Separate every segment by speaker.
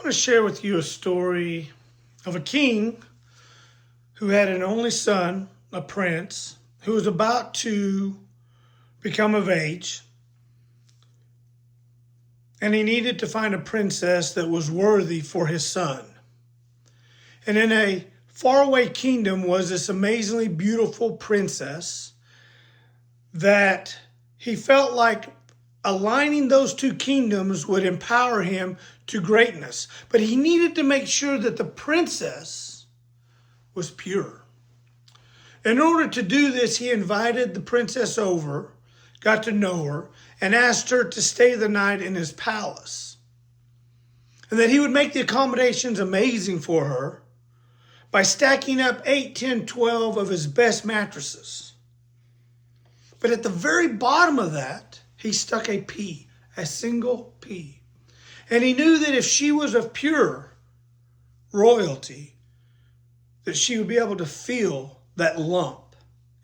Speaker 1: want to share with you a story of a king who had an only son, a prince, who was about to become of age. And he needed to find a princess that was worthy for his son. And in a faraway kingdom was this amazingly beautiful princess that he felt like aligning those two kingdoms would empower him to greatness. But he needed to make sure that the princess was pure. In order to do this, he invited the princess over, got to know her, and asked her to stay the night in his palace. And that he would make the accommodations amazing for her by stacking up 8, 10, 12 of his best mattresses. But at the very bottom of that, he stuck a pea, a single pea. And he knew that if she was of pure royalty, that she would be able to feel that lump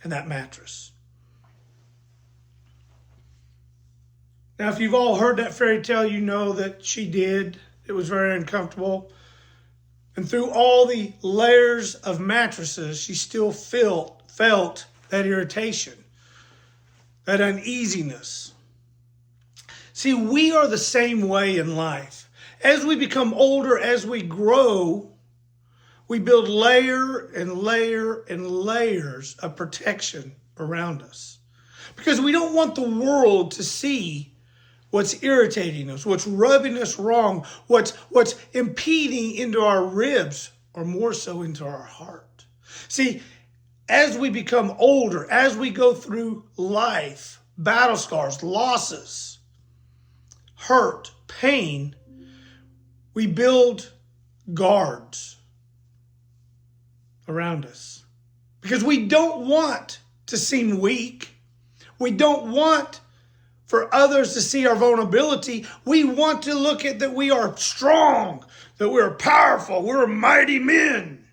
Speaker 1: in that mattress. Now, if you've all heard that fairy tale, you know that she did. It was very uncomfortable. And through all the layers of mattresses, she still felt that irritation, that uneasiness. See, we are the same way in life. As we become older, as we grow, we build layer and layer and layers of protection around us. Because we don't want the world to see what's irritating us, what's rubbing us wrong, what's impeding into our ribs, or more so into our heart. See, as we become older, as we go through life, battle scars, losses, hurt, pain, we build guards around us. Because we don't want to seem weak. We don't want for others to see our vulnerability. We want to look at that we are strong, that we're powerful, we're mighty men.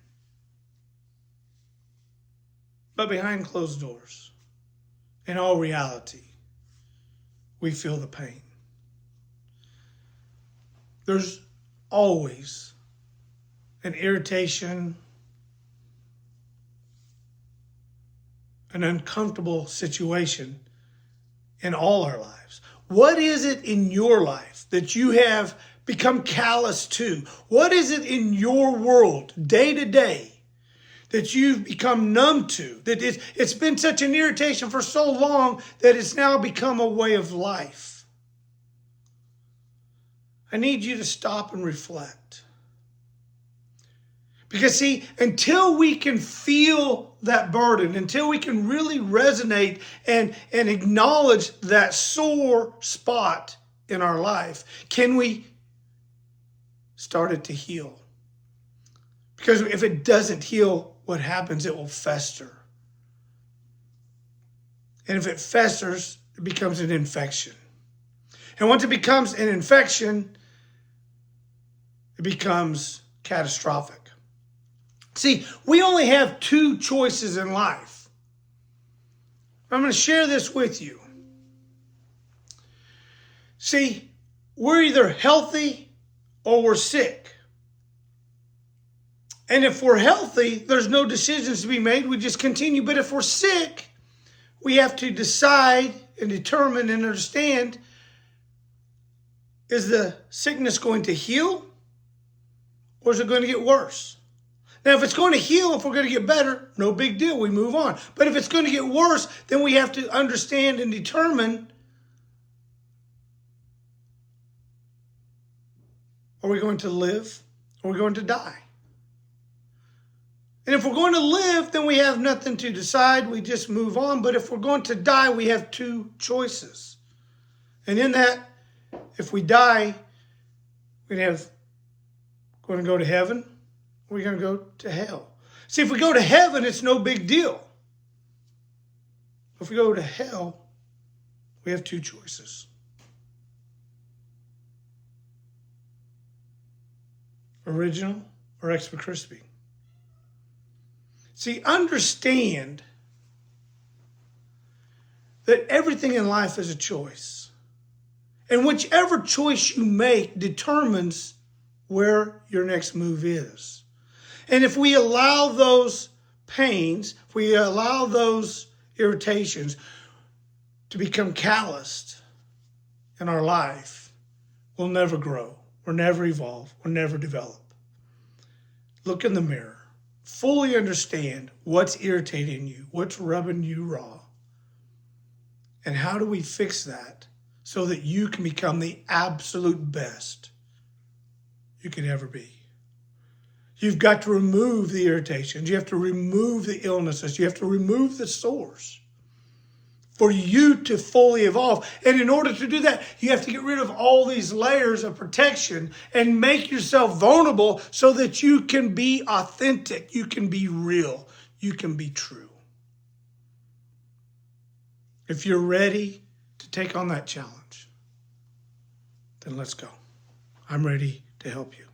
Speaker 1: But behind closed doors, in all reality, we feel the pain. There's always an irritation, an uncomfortable situation in all our lives. What is it in your life that you have become callous to? What is it in your world, day to day, that you've become numb to? That it's been such an irritation for so long that it's now become a way of life. I need you to stop and reflect. Because see, until we can feel that burden, until we can really resonate and acknowledge that sore spot in our life, can we start it to heal? Because if it doesn't heal, what happens? It will fester. And if it festers, it becomes an infection. And once it becomes an infection, it becomes catastrophic. See, we only have two choices in life. I'm going to share this with you. See, we're either healthy or we're sick. And if we're healthy, there's no decisions to be made. We just continue. But if we're sick, we have to decide and determine and understand, is the sickness going to heal or is it going to get worse? Now, if it's going to heal, if we're going to get better, no big deal. We move on. But if it's going to get worse, then we have to understand and determine, are we going to live or are we going to die? And if we're going to live, then we have nothing to decide. We just move on. But if we're going to die, we have two choices. And in that, if we die, we're going to go to heaven. We're going to go to hell. See, if we go to heaven, it's no big deal. If we go to hell, we have two choices. Original or extra crispy. See, understand that everything in life is a choice. And whichever choice you make determines where your next move is. And if we allow those pains, if we allow those irritations to become calloused in our life, we'll never grow, we'll never evolve, we'll never develop. Look in the mirror. Fully understand what's irritating you, what's rubbing you raw. And how do we fix that so that you can become the absolute best you could ever be? You've got to remove the irritations. You have to remove the illnesses. You have to remove the sores for you to fully evolve. And in order to do that, you have to get rid of all these layers of protection and make yourself vulnerable so that you can be authentic, you can be real, you can be true. If you're ready to take on that challenge, then let's go. I'm ready to help you.